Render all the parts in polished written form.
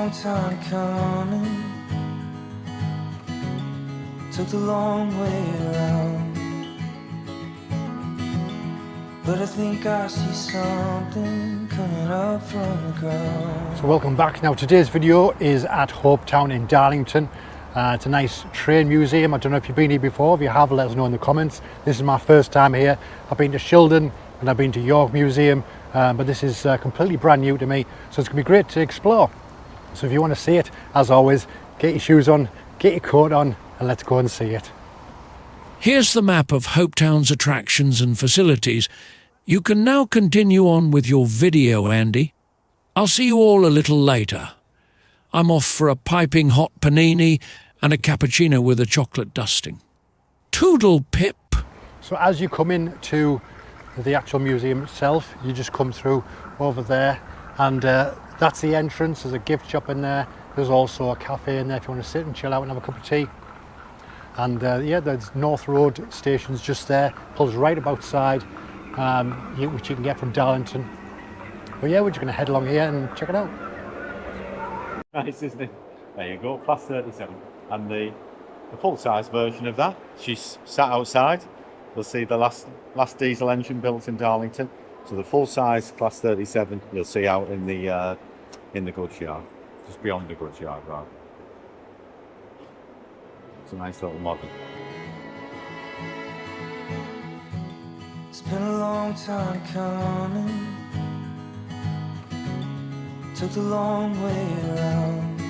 long time coming, took the long way around, but I think I see something coming up from the ground. So welcome back. Now today's video is at Hopetown in Darlington. It's a nice train museum. I don't know if you've been here before. If you have, let us know in the comments. This is my first time here. I've been to Shildon and I've been to York Museum, but this is completely brand new to me, so it's going to be great to explore. So if you want to see it, as always, get your shoes on, get your coat on, and let's go and see it. Here's the map of Hopetown's attractions and facilities. You can now continue on with your video, Andy. I'll see you all a little later. I'm off for a piping hot panini and a cappuccino with a chocolate dusting. Toodle pip. So as you come in to the actual museum itself, you just come through over there, and that's the entrance. There's a gift shop in there. There's also a cafe in there if you want to sit and chill out and have a cup of tea. And yeah, there's North Road station's just there, pulls right up outside, which you can get from Darlington. But yeah, we're just going to head along here and check it out. Nice, isn't it? There you go, class 37. And the full-size version of that, she's sat outside. You'll see the last diesel engine built in Darlington. So the full-size class 37 you'll see out in the goods yard, just beyond the goods yard, rather. It's a nice little model. It's been a long time coming, took the long way around,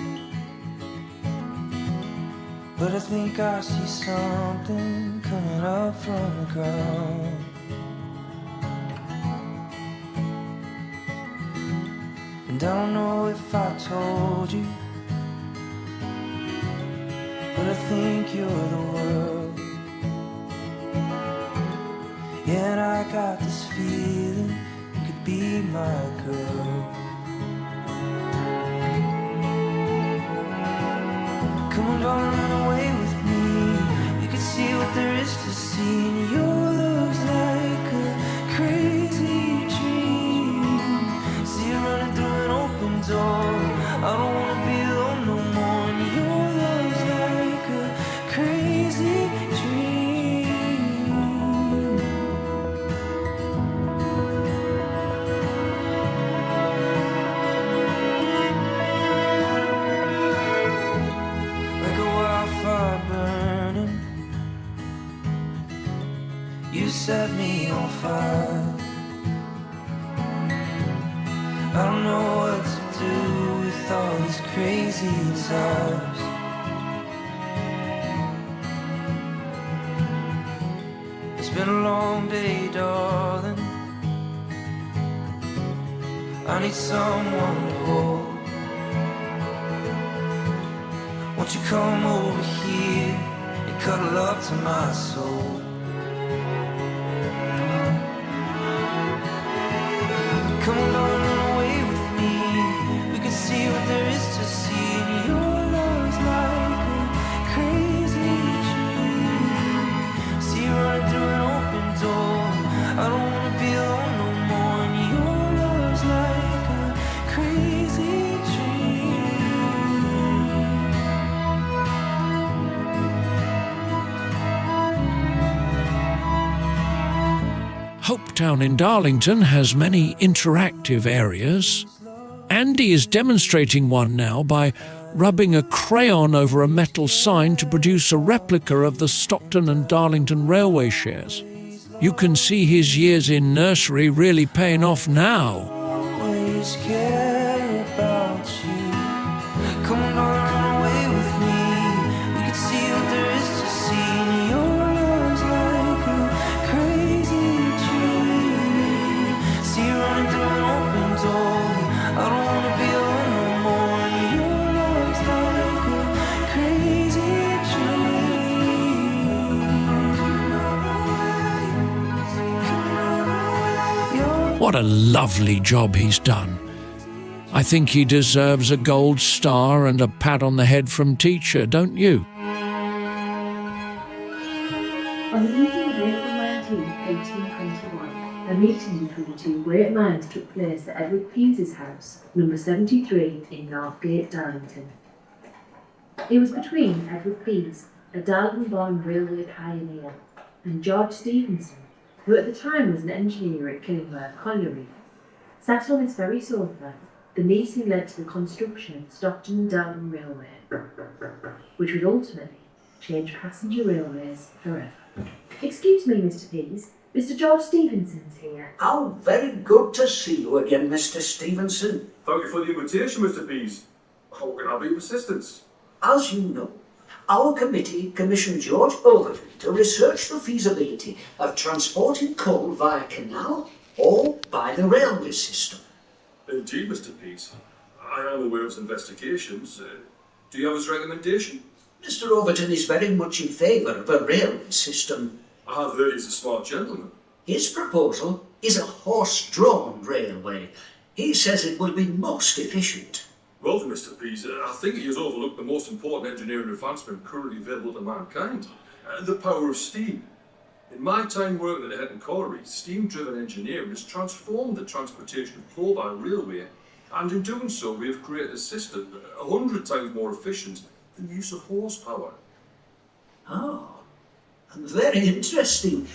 but I think I see something coming up from the ground. And I don't know if I told you, but I think you're the world. Yeah, and I got this feeling you could be my girl. Come on, darling, run away with me. You can see what there is to see, and your love's like a crazy dream. See it running through an open door. I don't wanna be alone no more. And your love's like a crazy dream. Like a wildfire burning, you set me on fire. I don't know what to do with all these crazy desires. It's been a long day, darling. I need someone to hold. Won't you come over here and cuddle up to my soul? Come on, run away with me. We can see what there is to see. And your love's like a crazy dream. See you running through an open door. I don't wanna be alone no more. And your love's like a crazy Hopetown in Darlington has many interactive areas. Andy is demonstrating one now by rubbing a crayon over a metal sign to produce a replica of the Stockton and Darlington railway shares. You can see his years in nursery really paying off now. always care about you. Come on, run away with me. We can see what there is to see. And your love's like a crazy dream. See you running through an open door. I don't wanna be alone no more. And your love's like a crazy dream. What a lovely job he's done. I think he deserves a gold star and a pat on the head from teacher, don't you? On the evening break from my 1821, a meeting between the two great minds took place at Edward Pease's house, number 73 in Northgate, Darlington. It was between Edward Pease, a Darlington-born railway pioneer, and George Stephenson, who at the time was an engineer at Killingworth Colliery. Sat on this very sofa, the meeting led to the construction of the Stockton and Darlington Railway, which would ultimately change passenger railways forever. Excuse me, Mr. Pease, Mr. George Stephenson's here. Oh, very good to see you again, Mr. Stevenson. Thank you for the invitation, Mr. Pease. How can I be of assistance? As you know, our committee commissioned George Overton to research the feasibility of transporting coal via canal or by the railway system. Indeed, Mr. Pease. I am aware of his investigations. Do you have his recommendation? Mr. Overton is very much in favour of a railway system. I have heard he's a smart gentleman. His proposal is a horse-drawn railway. He says it will be most efficient. Well, Mr. Pease, I think he has overlooked the most important engineering advancement currently available to mankind, the power of steam. In my time working at Hopetown Colliery, steam-driven engineering has transformed the transportation of coal by railway, and in doing so we have created a system 100 times more efficient than the use of horsepower. Oh, very interesting.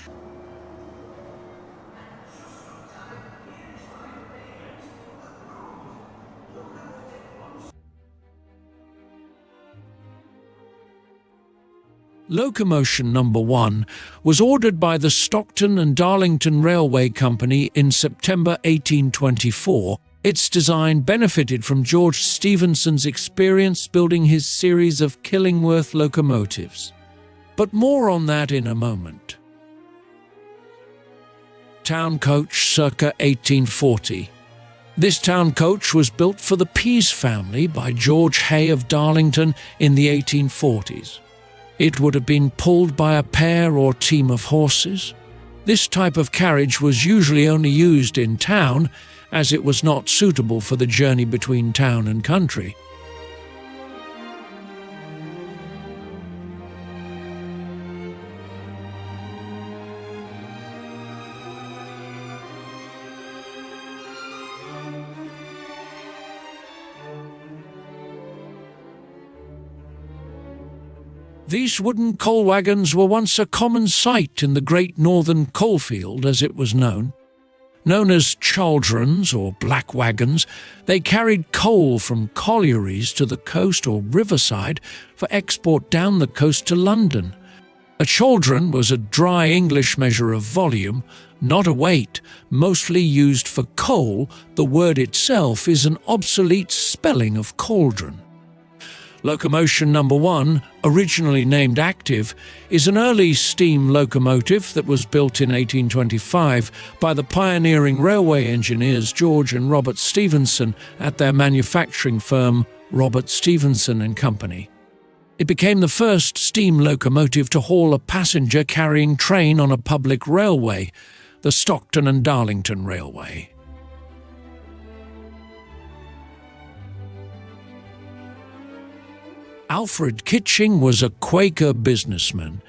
Locomotion number 1 was ordered by the Stockton and Darlington Railway Company in September 1824. Its design benefited from George Stephenson's experience building his series of Killingworth locomotives. But more on that in a moment. Town coach circa 1840. This town coach was built for the Pease family by George Hay of Darlington in the 1840s. It would have been pulled by a pair or team of horses. This type of carriage was usually only used in town, as it was not suitable for the journey between town and country. These wooden coal wagons were once a common sight in the Great Northern Coalfield, as it was known. Known as chaldrons or black wagons, they carried coal from collieries to the coast or riverside for export down the coast to London. A chaldron was a dry English measure of volume, not a weight, mostly used for coal. The word itself is an obsolete spelling of cauldron. Locomotion number 1, originally named Active, is an early steam locomotive that was built in 1825 by the pioneering railway engineers George and Robert Stephenson at their manufacturing firm Robert Stephenson and Company. It became the first steam locomotive to haul a passenger-carrying train on a public railway, the Stockton and Darlington Railway. Alfred Kitching was a Quaker businessman.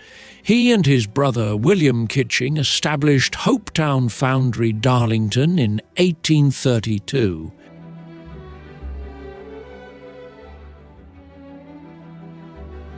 He and his brother William Kitching established Hopetown Foundry, Darlington in 1832.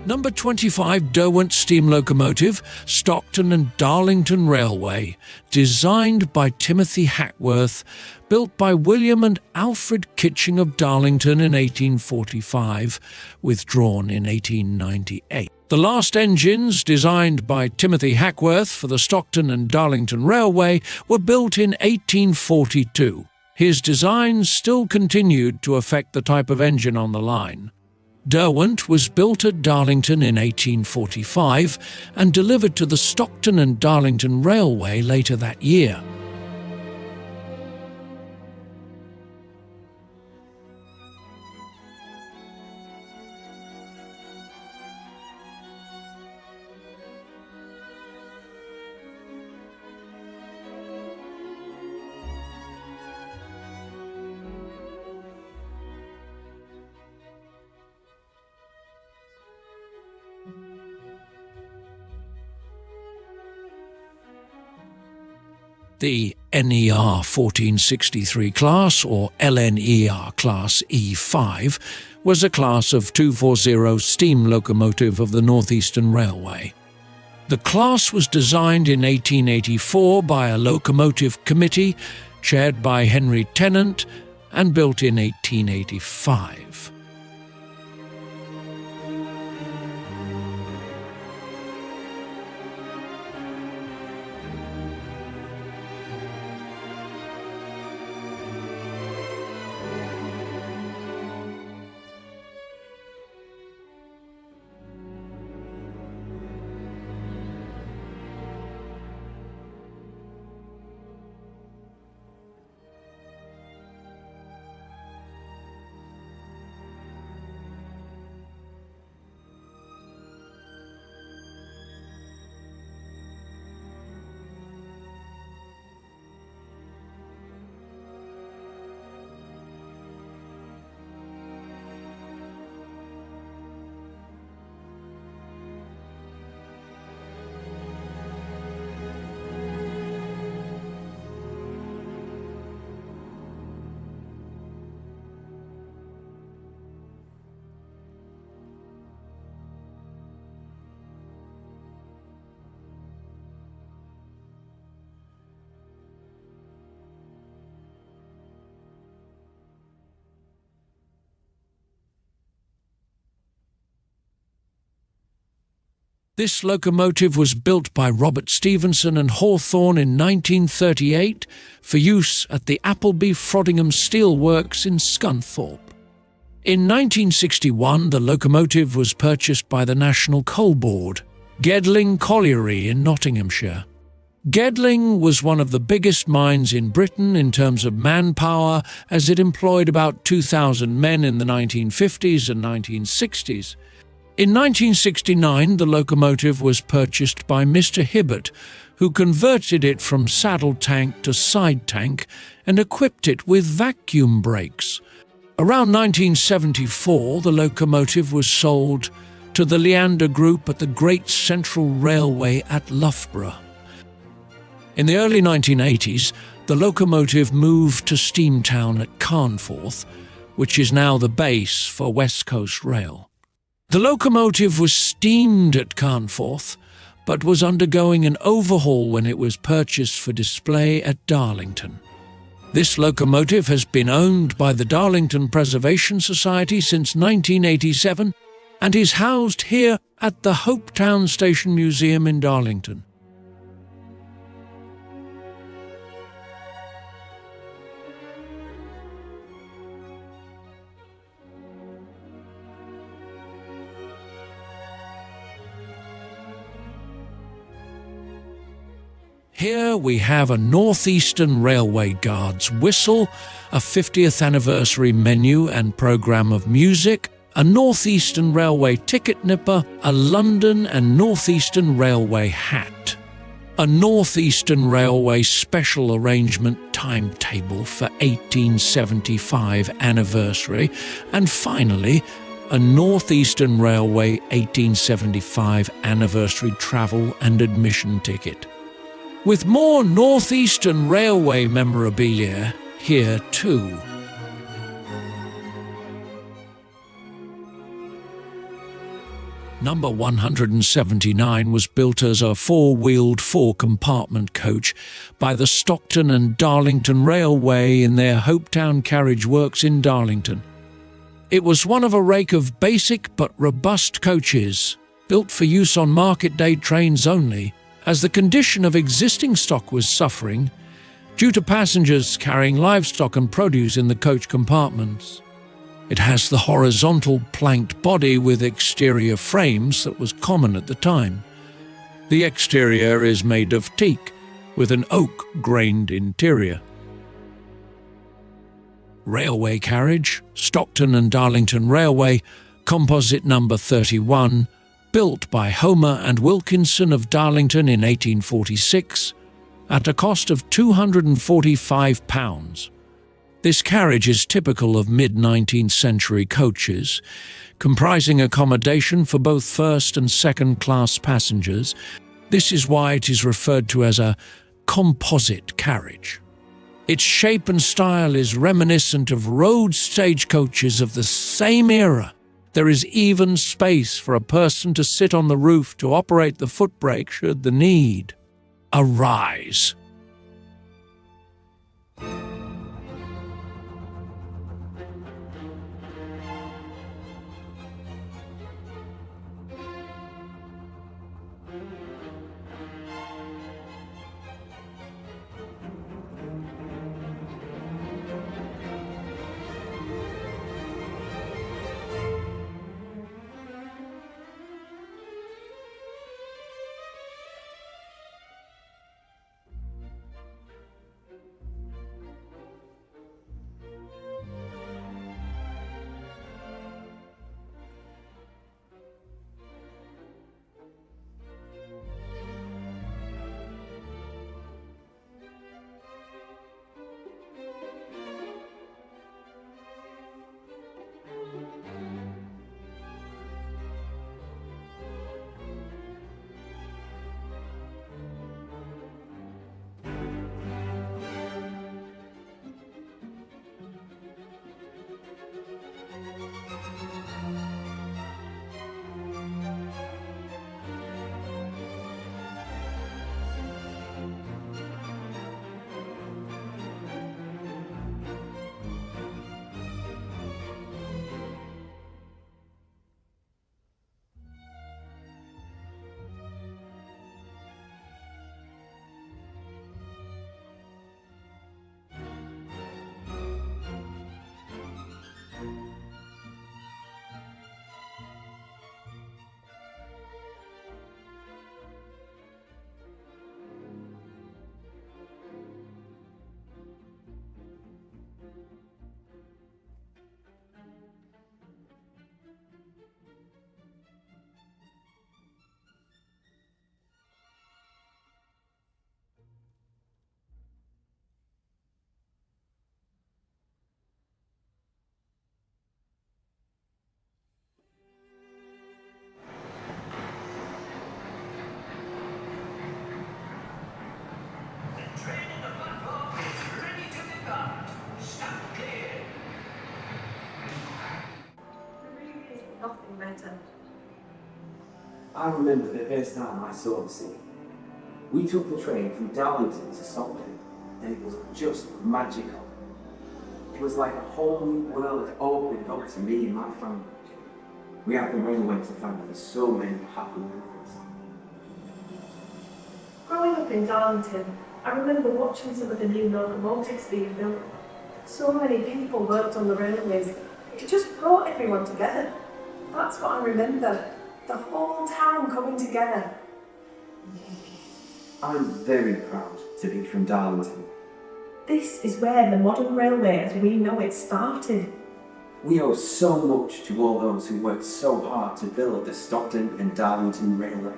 Number 25 Derwent Steam Locomotive, Stockton and Darlington Railway, designed by Timothy Hackworth, built by William and Alfred Kitching of Darlington in 1845, withdrawn in 1898. The last engines, designed by Timothy Hackworth for the Stockton and Darlington Railway, were built in 1842. His designs still continued to affect the type of engine on the line. Derwent was built at Darlington in 1845 and delivered to the Stockton and Darlington Railway later that year. The NER 1463 class, or LNER class E5, was a class of 240 steam locomotive of the North Eastern Railway. The class was designed in 1884 by a locomotive committee chaired by Henry Tennant and built in 1885. This locomotive was built by Robert Stephenson and Hawthorne in 1938 for use at the Appleby Frodingham Steel Works in Scunthorpe. In 1961, the locomotive was purchased by the National Coal Board, Gedling Colliery in Nottinghamshire. Gedling was one of the biggest mines in Britain in terms of manpower, as it employed about 2,000 men in the 1950s and 1960s. In 1969, the locomotive was purchased by Mr. Hibbert, who converted it from saddle tank to side tank and equipped it with vacuum brakes. Around 1974, the locomotive was sold to the Leander Group at the Great Central Railway at Loughborough. In the early 1980s, the locomotive moved to Steamtown at Carnforth, which is now the base for West Coast Rail. The locomotive was steamed at Carnforth, but was undergoing an overhaul when it was purchased for display at Darlington. This locomotive has been owned by the Darlington Preservation Society since 1987 and is housed here at the Hopetown Station Museum in Darlington. Here we have a Northeastern Railway Guards whistle, a 50th anniversary menu and programme of music, a Northeastern Railway ticket nipper, a London and Northeastern Railway hat, a Northeastern Railway special arrangement timetable for 1875 anniversary, and finally, a Northeastern Railway 1875 anniversary travel and admission ticket. With more Northeastern Railway memorabilia here too. Number 179 was built as a four-wheeled four-compartment coach by the Stockton and Darlington Railway in their Hopetown Carriage works in Darlington. It was one of a rake of basic but robust coaches, built for use on market day trains only, as the condition of existing stock was suffering due to passengers carrying livestock and produce in the coach compartments. It has the horizontal planked body with exterior frames that was common at the time. The exterior is made of teak with an oak-grained interior. Railway carriage, Stockton and Darlington Railway, composite number 31, built by Homer and Wilkinson of Darlington in 1846 at a cost of £245. This carriage is typical of mid-19th century coaches, comprising accommodation for both first and second class passengers. This is why it is referred to as a composite carriage. Its shape and style is reminiscent of road stagecoaches of the same era. There is even space for a person to sit on the roof to operate the footbrake should the need arise. Nothing better. I remember the first time I saw the sea. We took the train from Darlington to Stockton, and it was just magical. It was like a whole new world opened up to me and my family. We have the railway to thank for so many happy memories. Growing up in Darlington, I remember watching some of the new locomotives being built. So many people worked on the railways. It just brought everyone together. That's what I remember. The whole town coming together. I'm very proud to be from Darlington. This is where the modern railway as we know it started. We owe so much to all those who worked so hard to build the Stockton and Darlington Railway.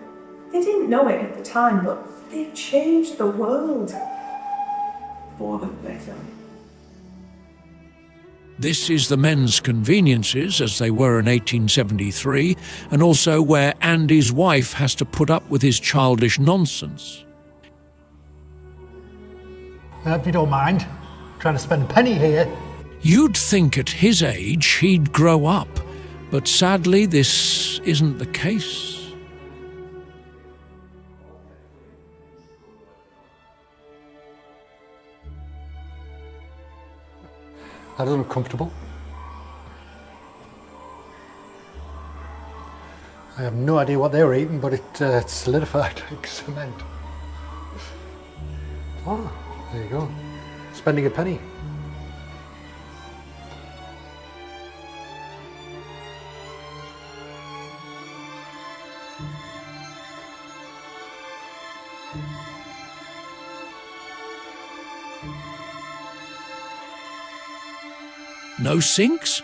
They didn't know it at the time, but they've changed the world. For the better. This is the men's conveniences as they were in 1873, and also where Andy's wife has to put up with his childish nonsense. If you don't mind, trying to spend a penny here. You'd think at his age he'd grow up, but sadly this isn't the case. That is uncomfortable. I have no idea what they were eating, but it's solidified like cement. Oh, there you go. Spending a penny. No sinks?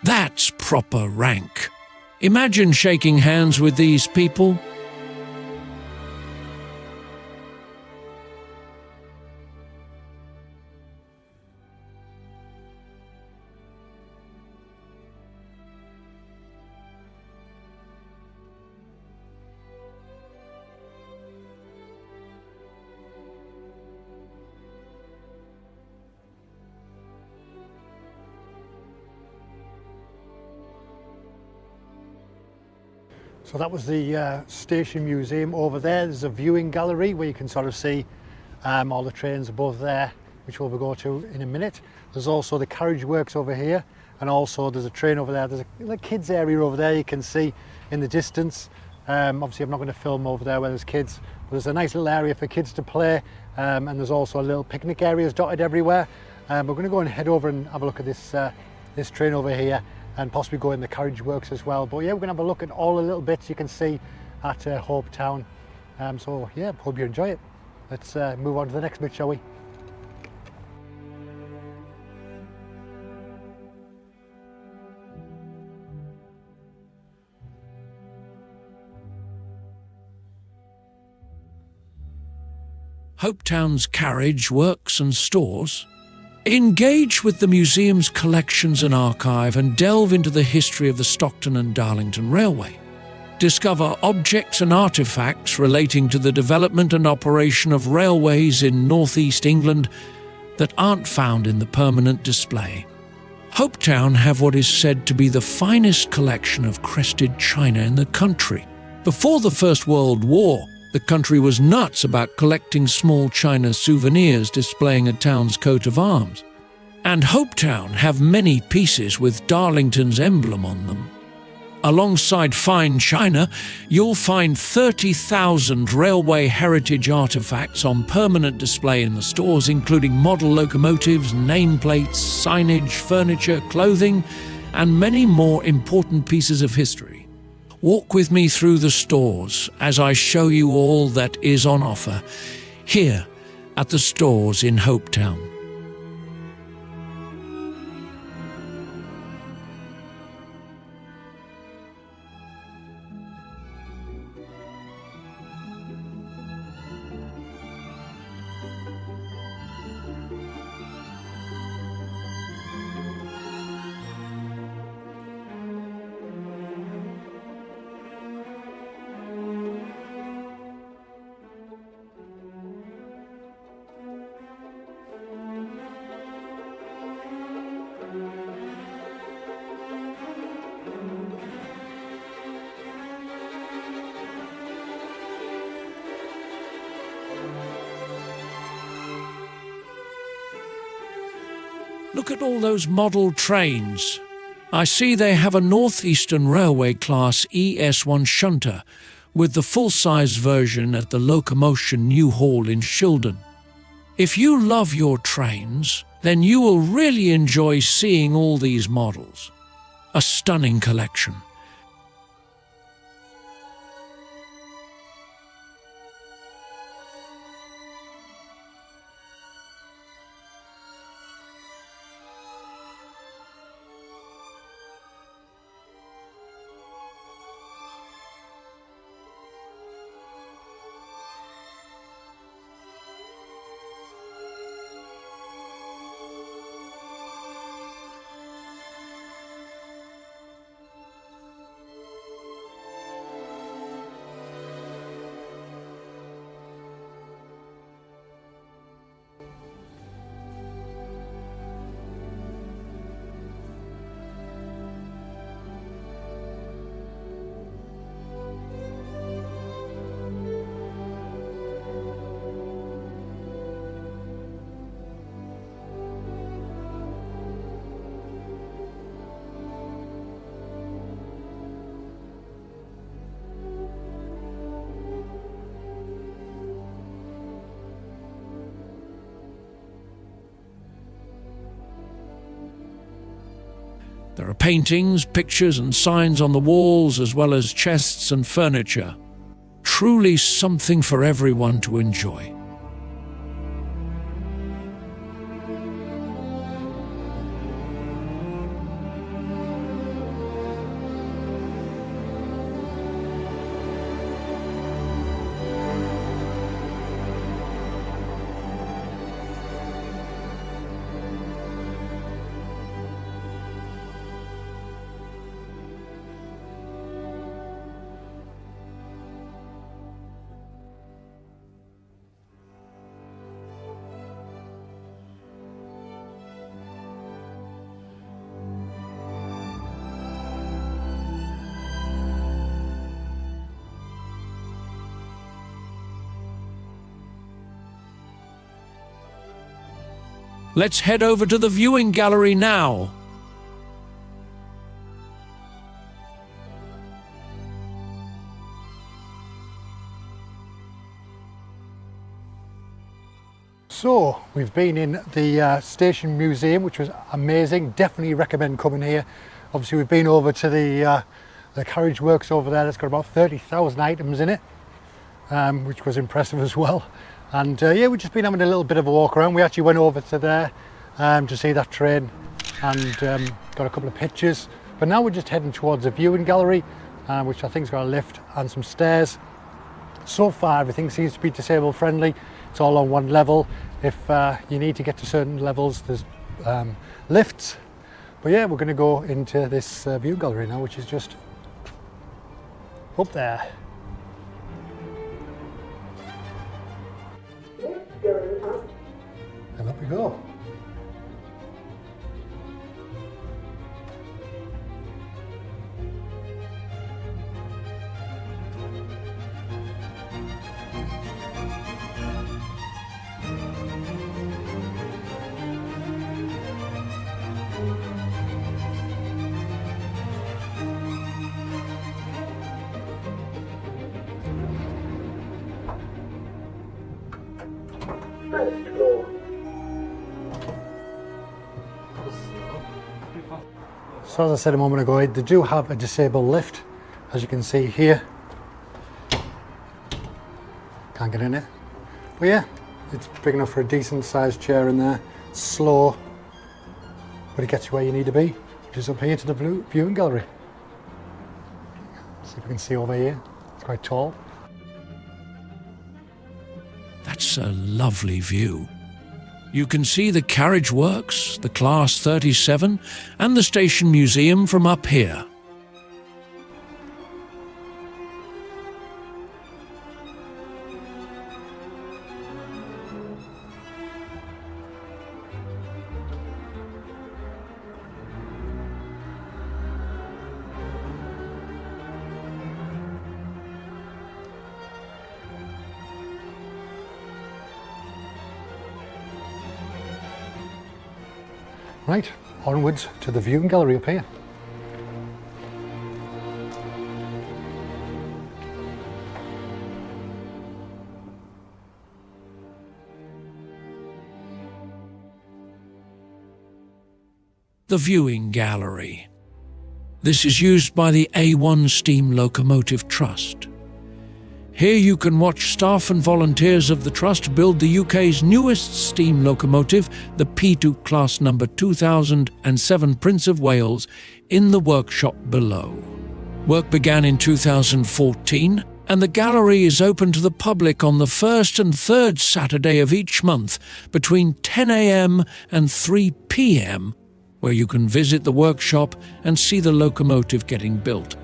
That's proper rank. Imagine shaking hands with these people. So that was the station museum. Over there, there's a viewing gallery where you can sort of see all the trains above there, which we'll go to in a minute. There's also the carriage works over here, and also there's a train over there. There's a kids area over there you can see in the distance. Obviously I'm not going to film over there where there's kids, but there's a nice little area for kids to play, and there's also a little picnic areas dotted everywhere. We're going to go and head over and have a look at this train over here, and possibly go in the carriage works as well. But yeah, we're going to have a look at all the little bits you can see at Hopetown. So yeah, hope you enjoy it. Let's move on to the next bit, shall we? Hopetown's carriage works and stores. Engage with the museum's collections and archive and delve into the history of the Stockton and Darlington Railway. Discover objects and artefacts relating to the development and operation of railways in northeast England that aren't found in the permanent display. Hopetown have what is said to be the finest collection of crested china in the country. Before the First World War, the country was nuts about collecting small china souvenirs displaying a town's coat of arms. And Hopetown have many pieces with Darlington's emblem on them. Alongside fine china, you'll find 30,000 railway heritage artifacts on permanent display in the stores, including model locomotives, nameplates, signage, furniture, clothing, and many more important pieces of history. Walk with me through the stores as I show you all that is on offer here at the stores in Hopetown. Look at all those model trains. I see they have a North Eastern Railway Class ES1 shunter with the full-size version at the Locomotion New Hall in Shildon. If you love your trains, then you will really enjoy seeing all these models. A stunning collection. There are paintings, pictures and signs on the walls, as well as chests and furniture. Truly something for everyone to enjoy. Let's head over to the viewing gallery now. So we've been in the station museum, which was amazing. Definitely recommend coming here. Obviously we've been over to the Carriage works over there. That's got about 30,000 items in it, which was impressive as well. And yeah, we've just been having a little bit of a walk around. We actually went over to there to see that train and got a couple of pictures. But now we're just heading towards the viewing gallery, which I think's got a lift and some stairs. So far everything seems to be disabled friendly. It's all on one level. If you need to get to certain levels, there's lifts. But yeah, we're going to go into this view gallery now, which is just up there. And up we go. So as I said a moment ago, they do have a disabled lift, as you can see here. Can't get in it. But yeah, it's big enough for a decent sized chair in there. Slow, but it gets you where you need to be, which is up here to the viewing gallery. See if we can see over here. It's quite tall. That's a lovely view. You can see the Carriage Works, the Class 37, and the Station Museum from up here. Right, onwards to the viewing gallery up here. The viewing gallery. This is used by the A1 Steam Locomotive Trust. Here you can watch staff and volunteers of the Trust build the UK's newest steam locomotive, the P2 Class number 2007 Prince of Wales, in the workshop below. Work began in 2014, and the gallery is open to the public on the first and third Saturday of each month between 10 a.m. and 3 p.m, where you can visit the workshop and see the locomotive getting built.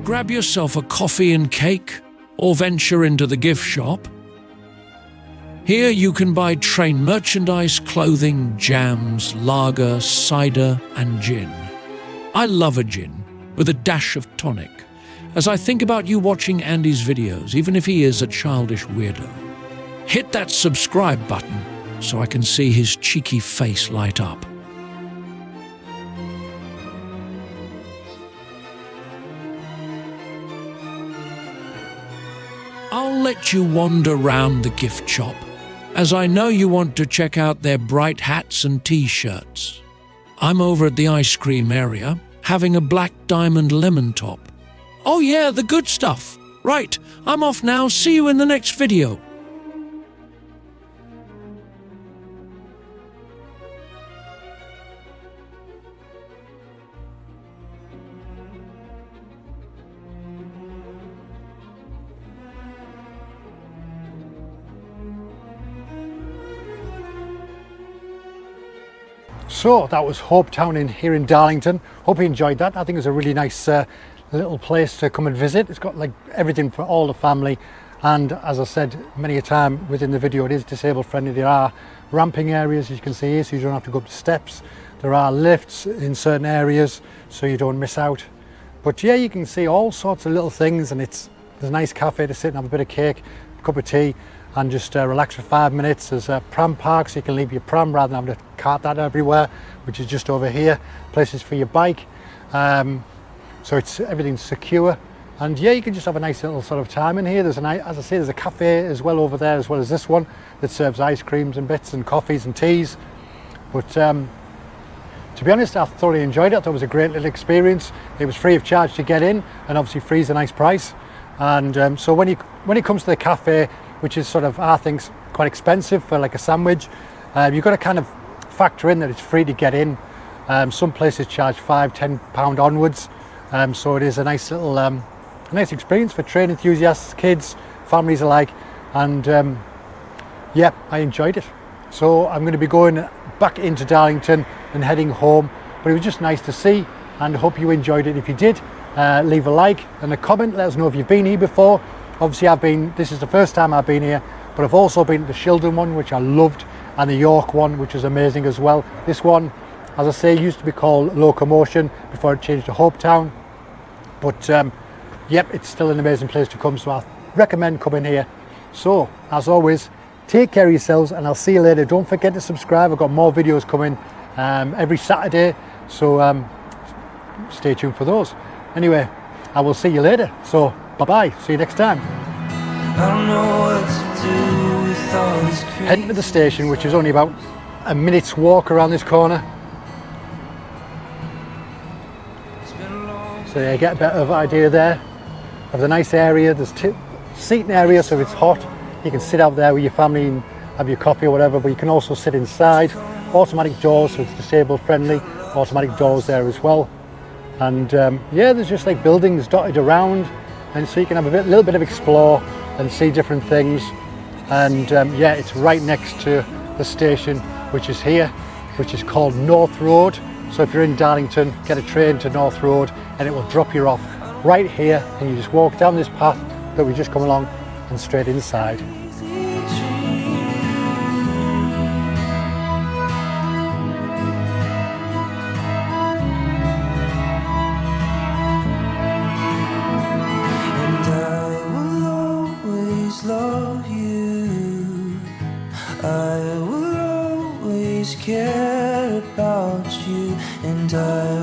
Grab yourself a coffee and cake, or venture into the gift shop. Here you can buy train merchandise, clothing, jams, lager, cider, and gin. I love a gin, with a dash of tonic, as I think about you watching Andy's videos, even if he is a childish weirdo. Hit that subscribe button so I can see his cheeky face light up. I'll let you wander round the gift shop, as I know you want to check out their bright hats and t-shirts. I'm over at the ice cream area, having a black diamond lemon top. Oh yeah, the good stuff. Right, I'm off now. See you in the next video. So that was Hopetown here in Darlington. Hope you enjoyed that. I think it's a really nice little place to come and visit. It's got like everything for all the family, and as I said many a time within the video, it is disabled friendly. There are ramping areas, as you can see here, so you don't have to go up the steps. There are lifts in certain areas so you don't miss out. But yeah, you can see all sorts of little things, and there's a nice cafe to sit and have a bit of cake, a cup of tea, and just relax for 5 minutes. There's a pram park, so you can leave your pram rather than having to cart that everywhere, which is just over here. Places for your bike, so everything's secure. And yeah, you can just have a nice little sort of time in here. As I say, there's a cafe as well over there, as well as this one that serves ice creams and bits and coffees and teas. But to be honest, I thoroughly enjoyed it. I thought it was a great little experience. It was free of charge to get in, and obviously free is a nice price. And so when it comes to the cafe, which is sort of, I think, quite expensive for like a sandwich, you've got to kind of factor in that it's free to get in. Some places charge £5–10 onwards, so it is a nice little nice experience for train enthusiasts, kids, families alike. And yeah, I enjoyed it. So I'm going to be going back into Darlington and heading home, but it was just nice to see, and I hope you enjoyed it. If you did, leave a like and a comment. Let us know if you've been here before. Obviously this is the first time I've been here, but I've also been to the Shildon one, which I loved, and the York one, which is amazing as well. This one, as I say, used to be called Locomotion before it changed to Hopetown. But yep, it's still an amazing place to come, so I recommend coming here. So as always, take care of yourselves, and I'll see you later. Don't forget to subscribe. I've got more videos coming every Saturday, so stay tuned for those. Anyway, I will see you later. So bye-bye, see you next time. I don't know what to do with all this crazy. Heading to the station, which is only about a minute's walk around this corner. So you get a bit of idea there of the nice area. There's seating area, so if it's hot, you can sit out there with your family and have your coffee or whatever, but you can also sit inside. Automatic doors, so it's disabled friendly. Automatic doors there as well. And yeah, there's just like buildings dotted around, and so you can have a little bit of explore and see different things. And yeah, it's right next to the station, which is here, which is called North Road. So if you're in Darlington, get a train to North Road and it will drop you off right here, and you just walk down this path that we just come along and straight inside. Love you, I will always care about you, and I